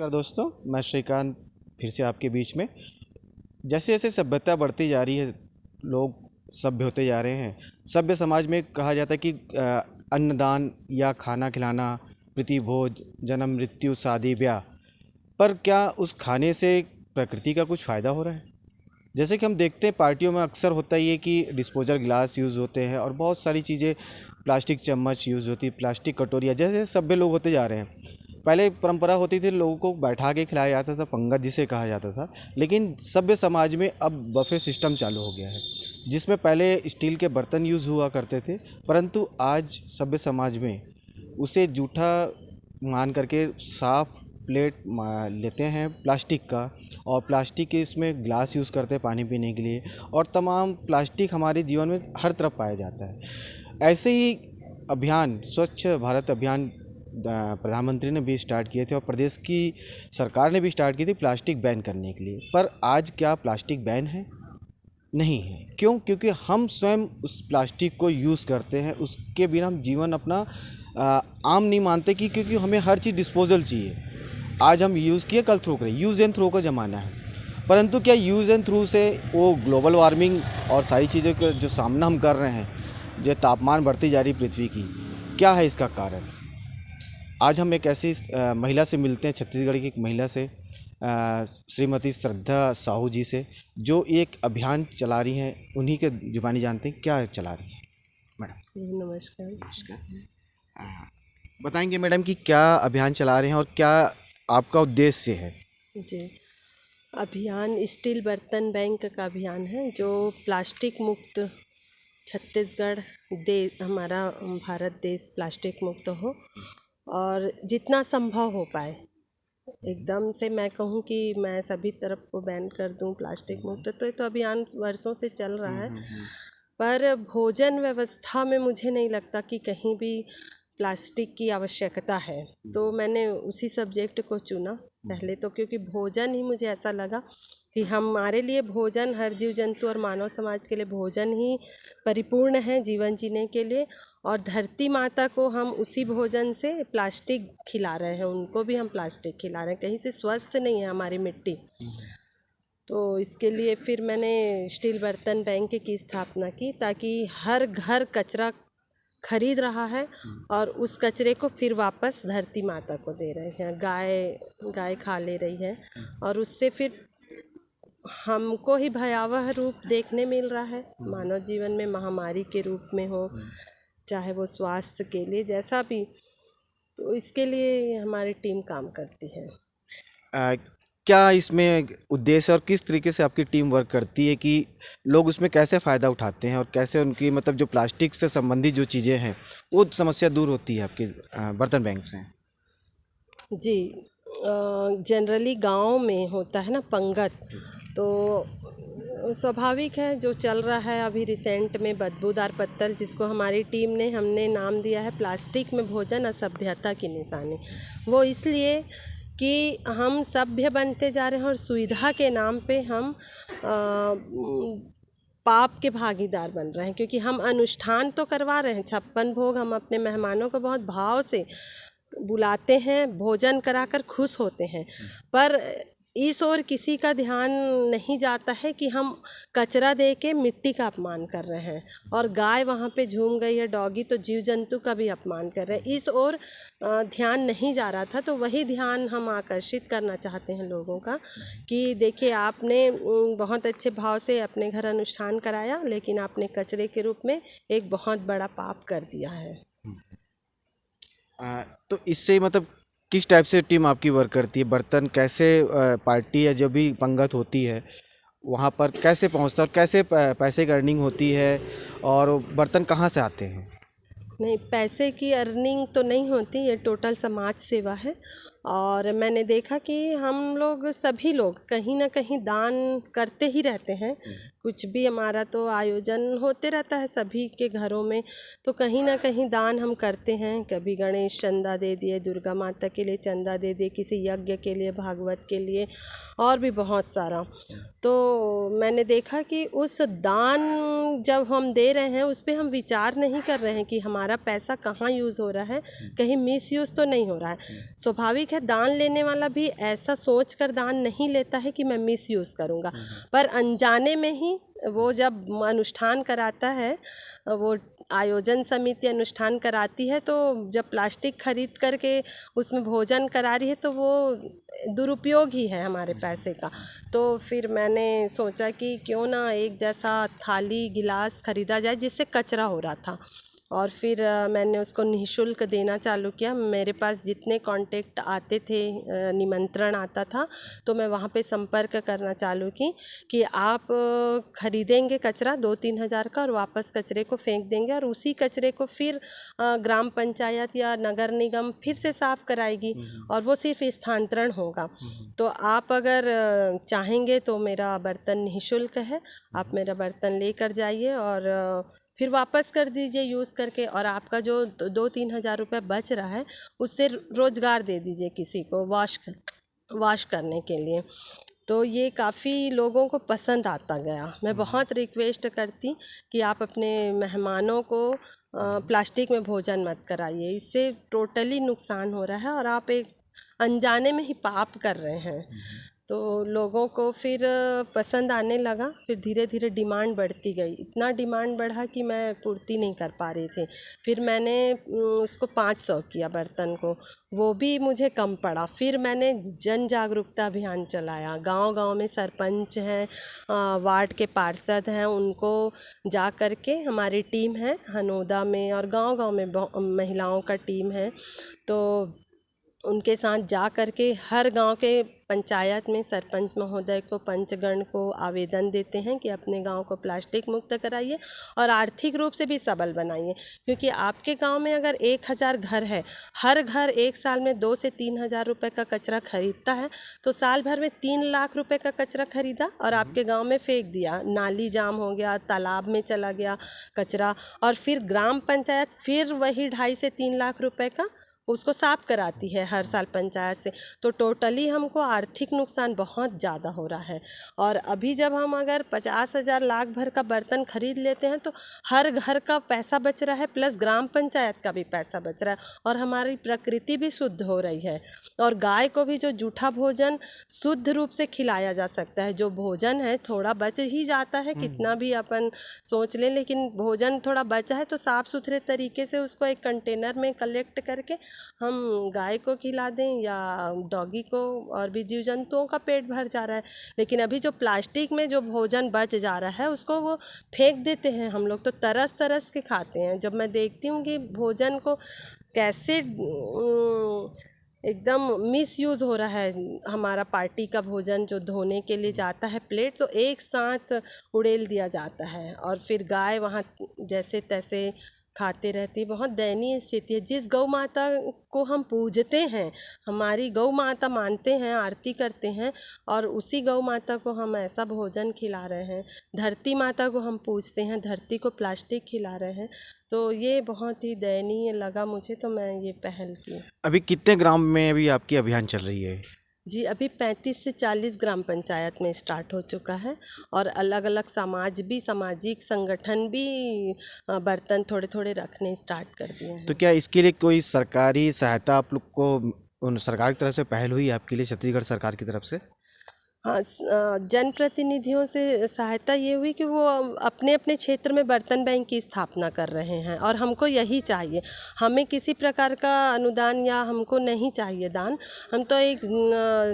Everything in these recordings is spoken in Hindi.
नमस्कार दोस्तों, मैं श्रीकांत फिर से आपके बीच में। जैसे जैसे सभ्यता बढ़ती जा रही है, लोग सभ्य होते जा रहे हैं। सभ्य समाज में कहा जाता है कि अन्नदान या खाना खिलाना, प्रीति भोज, जन्म मृत्यु शादी ब्याह। पर क्या उस खाने से प्रकृति का कुछ फ़ायदा हो रहा है? जैसे कि हम देखते हैं पार्टियों में अक्सर होता ही है कि डिस्पोजल गिलास यूज़ होते हैं और बहुत सारी चीज़ें, प्लास्टिक चम्मच यूज़ होती है, प्लास्टिक कटोरियाँ। जैसे सभ्य लोग होते जा रहे हैं, पहले परंपरा होती थी लोगों को बैठा के खिलाया जाता था, पंगत जिसे कहा जाता था। लेकिन सभ्य समाज में अब बफे सिस्टम चालू हो गया है, जिसमें पहले स्टील के बर्तन यूज़ हुआ करते थे, परंतु आज सभ्य समाज में उसे जूठा मान करके साफ प्लेट लेते हैं प्लास्टिक का, और प्लास्टिक के इसमें ग्लास यूज़ करते हैं पानी पीने के लिए। और तमाम प्लास्टिक हमारे जीवन में हर तरफ पाया जाता है। ऐसे ही अभियान, स्वच्छ भारत अभियान प्रधानमंत्री ने भी स्टार्ट किए थे और प्रदेश की सरकार ने भी स्टार्ट की थी प्लास्टिक बैन करने के लिए। पर आज क्या प्लास्टिक बैन है? नहीं है। क्यों? क्योंकि हम स्वयं उस प्लास्टिक को यूज़ करते हैं, उसके बिना हम जीवन अपना आम नहीं मानते कि क्योंकि हमें हर चीज़ डिस्पोजल चाहिए। आज हम यूज़ किए, कल थ्रो करें, यूज़ एंड थ्रो का ज़माना है। परंतु क्या यूज़ एंड थ्रू से वो ग्लोबल वार्मिंग और सारी चीज़ों का जो सामना हम कर रहे हैं, जो तापमान बढ़ती जा रही पृथ्वी की, क्या है इसका कारण? आज हम एक ऐसी महिला से मिलते हैं, छत्तीसगढ़ की एक महिला से, श्रीमती श्रद्धा साहू जी से, जो एक अभियान चला रही हैं। उन्हीं के जुबानी जानते हैं क्या चला रही हैं मैडम। नमस्कार। बताएंगे मैडम कि क्या अभियान चला रहे हैं और क्या आपका उद्देश्य है? जी, अभियान स्टील बर्तन बैंक का अभियान है, जो प्लास्टिक मुक्त छत्तीसगढ़ हमारा भारत देश प्लास्टिक मुक्त हो और जितना संभव हो पाए। एकदम से मैं कहूँ कि मैं सभी तरफ को बैन कर दूँ प्लास्टिक मुक्त, तो ये तो अभियान वर्षों से चल रहा है। पर भोजन व्यवस्था में मुझे नहीं लगता कि कहीं भी प्लास्टिक की आवश्यकता है, तो मैंने उसी सब्जेक्ट को चुना पहले तो, क्योंकि भोजन ही मुझे ऐसा लगा कि हमारे लिए भोजन, हर जीव जंतु और मानव समाज के लिए भोजन ही परिपूर्ण है जीवन जीने के लिए। और धरती माता को हम उसी भोजन से प्लास्टिक खिला रहे हैं, उनको भी हम प्लास्टिक खिला रहे हैं, कहीं से स्वस्थ नहीं है हमारी मिट्टी। तो इसके लिए फिर मैंने स्टील बर्तन बैंक की स्थापना की, ताकि हर घर कचरा खरीद रहा है और उस कचरे को फिर वापस धरती माता को दे रहे हैं। गाय खा ले रही है और उससे फिर हमको ही भयावह रूप देखने मिल रहा है, मानव जीवन में महामारी के रूप में हो, चाहे वो स्वास्थ्य के लिए जैसा भी। तो इसके लिए हमारी टीम काम करती है। क्या इसमें उद्देश्य और किस तरीके से आपकी टीम वर्क करती है कि लोग उसमें कैसे फ़ायदा उठाते हैं और कैसे उनकी मतलब जो प्लास्टिक से संबंधित जो चीज़ें हैं वो समस्या दूर होती है आपके बर्तन बैंक से? जी, जनरली गांव में होता है ना पंगत, तो स्वाभाविक है जो चल रहा है अभी रिसेंट में बदबूदार पत्तल, जिसको हमारी टीम ने हमने नाम दिया है प्लास्टिक में भोजन असभ्यता की निशानी। वो इसलिए कि हम सभ्य बनते जा रहे हैं और सुविधा के नाम पे हम पाप के भागीदार बन रहे हैं, क्योंकि हम अनुष्ठान तो करवा रहे हैं, 56 भोग, हम अपने मेहमानों को बहुत भाव से बुलाते हैं, भोजन कराकर खुश होते हैं। पर इस ओर किसी का ध्यान नहीं जाता है कि हम कचरा दे के मिट्टी का अपमान कर रहे हैं, और गाय वहाँ पे झूम गई है, डॉगी, तो जीव जंतु का भी अपमान कर रहे हैं। इस ओर ध्यान नहीं जा रहा था, तो वही ध्यान हम आकर्षित करना चाहते हैं लोगों का कि देखिए, आपने बहुत अच्छे भाव से अपने घर अनुष्ठान कराया, लेकिन आपने कचरे के रूप में एक बहुत बड़ा पाप कर दिया है। तो इससे मतलब किस टाइप से टीम आपकी वर्क करती है? बर्तन कैसे पार्टी या जो भी पंगत होती है वहाँ पर कैसे पहुँचता है और कैसे पैसे की अर्निंग होती है, और बर्तन कहाँ से आते हैं? नहीं, पैसे की अर्निंग तो नहीं होती, ये टोटल समाज सेवा है। और मैंने देखा कि हम लोग सभी लोग कहीं ना कहीं दान करते ही रहते हैं। कुछ भी हमारा तो आयोजन होते रहता है सभी के घरों में, तो कहीं ना कहीं दान हम करते हैं। कभी गणेश चंदा दे दिए, दुर्गा माता के लिए चंदा दे दिए, किसी यज्ञ के लिए, भागवत के लिए, और भी बहुत सारा। तो मैंने देखा कि उस दान जब हम दे रहे हैं, उस पर हम विचार नहीं कर रहे हैं कि हमारा पैसा कहाँ यूज़ हो रहा है, कहीं मिस यूज़ तो नहीं हो रहा है। स्वाभाविक प्लास्टिक है, दान लेने वाला भी ऐसा सोच कर दान नहीं लेता है कि मैं मिस यूज़ करूँगा, पर अनजाने में ही वो जब अनुष्ठान कराता है, वो आयोजन समिति अनुष्ठान कराती है, तो जब प्लास्टिक खरीद करके उसमें भोजन करा रही है तो वो दुरुपयोग ही है हमारे पैसे का। तो फिर मैंने सोचा कि क्यों ना एक जैसा थाली गिलास खरीदा जाए जिससे कचरा हो रहा था, और फिर मैंने उसको निःशुल्क देना चालू किया। मेरे पास जितने कांटेक्ट आते थे, निमंत्रण आता था, तो मैं वहाँ पे संपर्क करना चालू की कि आप खरीदेंगे कचरा 2-3 हज़ार का और वापस कचरे को फेंक देंगे, और उसी कचरे को फिर ग्राम पंचायत या नगर निगम फिर से साफ कराएगी, और वो सिर्फ स्थानांतरण होगा। तो आप अगर चाहेंगे तो मेरा बर्तन निःशुल्क है, आप मेरा बर्तन लेकर जाइए और फिर वापस कर दीजिए यूज़ करके, और आपका जो 2-3 हज़ार रुपये बच रहा है उससे रोज़गार दे दीजिए किसी को वॉश करने के लिए। तो ये काफ़ी लोगों को पसंद आता गया। मैं बहुत रिक्वेस्ट करती कि आप अपने मेहमानों को प्लास्टिक में भोजन मत कराइए, इससे टोटली नुकसान हो रहा है और आप एक अनजाने में ही पाप कर रहे हैं। तो लोगों को फिर पसंद आने लगा, फिर धीरे धीरे डिमांड बढ़ती गई, इतना डिमांड बढ़ा कि मैं पूर्ति नहीं कर पा रही थी। फिर मैंने उसको 500 किया बर्तन को, वो भी मुझे कम पड़ा। फिर मैंने जन जागरूकता अभियान चलाया, गांव-गांव में सरपंच हैं, वार्ड के पार्षद हैं, उनको जा कर के हमारी टीम है हनोदा में, और गांव-गांव में महिलाओं का टीम है, तो उनके साथ जा कर के हर गांव के पंचायत में सरपंच महोदय को, पंचगण को आवेदन देते हैं कि अपने गांव को प्लास्टिक मुक्त कराइए और आर्थिक रूप से भी सबल बनाइए। क्योंकि आपके गांव में अगर 1000 घर है, हर घर एक साल में 2 से 3 हज़ार रुपये का कचरा खरीदता है, तो साल भर में 3 लाख रुपए का कचरा खरीदा और आपके गांव में फेंक दिया, नाली जाम हो गया, तालाब में चला गया कचरा, और फिर ग्राम पंचायत फिर वही 2.5 से 3 लाख रुपए का उसको साफ कराती है हर साल पंचायत से। तो टोटली हमको आर्थिक नुकसान बहुत ज़्यादा हो रहा है। और अभी जब हम अगर 50,000 लाख भर का बर्तन खरीद लेते हैं तो हर घर का पैसा बच रहा है, प्लस ग्राम पंचायत का भी पैसा बच रहा है, और हमारी प्रकृति भी शुद्ध हो रही है। और गाय को भी जो जूठा भोजन शुद्ध रूप से खिलाया जा सकता है, जो भोजन है थोड़ा बच ही जाता है, कितना भी अपन सोच लें, लेकिन भोजन थोड़ा बचा है तो साफ़ सुथरे तरीके से उसको एक कंटेनर में कलेक्ट करके हम गाय को खिला दें या डॉगी को, और भी जीव जंतुओं का पेट भर जा रहा है। लेकिन अभी जो प्लास्टिक में जो भोजन बच जा रहा है उसको वो फेंक देते हैं, हम लोग तो तरस तरस के खाते हैं। जब मैं देखती हूँ कि भोजन को कैसे एकदम मिस यूज़ हो रहा है, हमारा पार्टी का भोजन जो धोने के लिए जाता है प्लेट, तो एक साथ उड़ेल दिया जाता है और फिर गाय वहाँ जैसे तैसे खाते रहती है। बहुत दयनीय स्थिति है। जिस गौ माता को हम पूजते हैं, हमारी गौ माता मानते हैं, आरती करते हैं, और उसी गौ माता को हम ऐसा भोजन खिला रहे हैं। धरती माता को हम पूजते हैं, धरती को प्लास्टिक खिला रहे हैं। तो ये बहुत ही दयनीय लगा मुझे, तो मैं ये पहल की। अभी कितने ग्राम में अभी आपकी अभियान चल रही है? जी, अभी 35 से 40 ग्राम पंचायत में स्टार्ट हो चुका है, और अलग अलग सामाजिक संगठन भी बर्तन थोड़े थोड़े रखने स्टार्ट कर दिए हैं। तो क्या इसके लिए कोई सरकारी सहायता आप लोग को उन सरकार की तरफ से पहल हुई आपके लिए, छत्तीसगढ़ सरकार की तरफ से? हाँ, जनप्रतिनिधियों से सहायता ये हुई कि वो अपने अपने क्षेत्र में बर्तन बैंक की स्थापना कर रहे हैं, और हमको यही चाहिए। हमें किसी प्रकार का अनुदान या हमको नहीं चाहिए दान, हम तो एक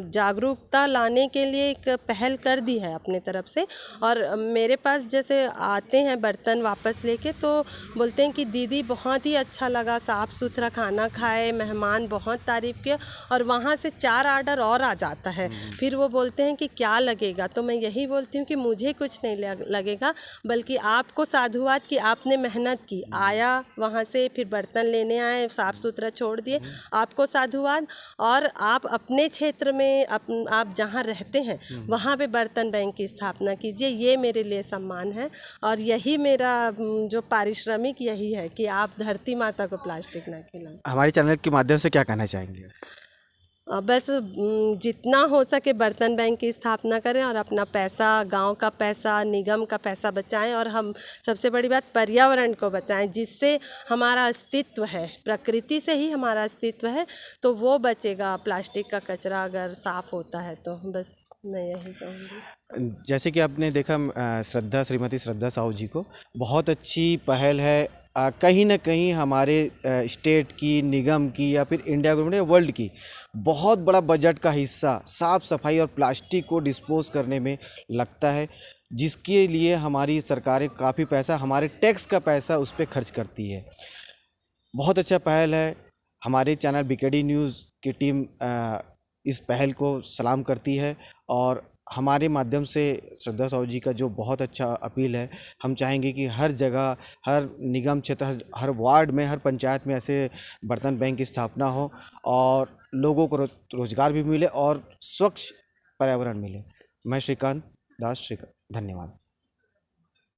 जागरूकता लाने के लिए एक पहल कर दी है अपने तरफ से। और मेरे पास जैसे आते हैं बर्तन वापस लेके, तो बोलते हैं कि दीदी बहुत ही अच्छा लगा, साफ़ सुथरा खाना खाए, मेहमान बहुत तारीफ़ किया, और वहाँ से 4 ऑर्डर और आ जाता है। फिर वो बोलते हैं कि क्या लगेगा, तो मैं यही बोलती हूँ कि मुझे कुछ नहीं लगेगा, बल्कि आपको साधुवाद कि आपने मेहनत की, आया वहाँ से, फिर बर्तन लेने आए, साफ़ सुथरा छोड़ दिए, आपको साधुवाद। और आप अपने क्षेत्र में आप जहाँ रहते हैं वहाँ पे बर्तन बैंक की स्थापना कीजिए, ये मेरे लिए सम्मान है। और यही मेरा जो पारिश्रमिक यही है कि आप धरती माता को प्लास्टिक ना खिलाएं। हमारे चैनल के माध्यम से क्या कहना चाहेंगे? बस जितना हो सके बर्तन बैंक की स्थापना करें और अपना पैसा, गांव का पैसा, निगम का पैसा बचाएं, और हम सबसे बड़ी बात पर्यावरण को बचाएं, जिससे हमारा अस्तित्व है, प्रकृति से ही हमारा अस्तित्व है, तो वो बचेगा। प्लास्टिक का कचरा अगर साफ होता है तो बस मैं यही कहूँगी। जैसे कि आपने देखा श्रीमती श्रद्धा साहू जी को, बहुत अच्छी पहल है। कहीं ना कहीं हमारे स्टेट की, निगम की, या फिर इंडिया गवर्नमेंट या वर्ल्ड की बहुत बड़ा बजट का हिस्सा साफ सफाई और प्लास्टिक को डिस्पोज करने में लगता है, जिसके लिए हमारी सरकारें काफ़ी पैसा, हमारे टैक्स का पैसा उस पर खर्च करती है। बहुत अच्छा पहल है। हमारे चैनल बीकेडी न्यूज़ की टीम इस पहल को सलाम करती है, और हमारे माध्यम से श्रद्धा साहू जी का जो बहुत अच्छा अपील है, हम चाहेंगे कि हर जगह, हर निगम क्षेत्र, हर वार्ड में, हर पंचायत में ऐसे बर्तन बैंक की स्थापना हो, और लोगों को रोजगार भी मिले और स्वच्छ पर्यावरण मिले। मैं श्रीकांत दास, धन्यवाद।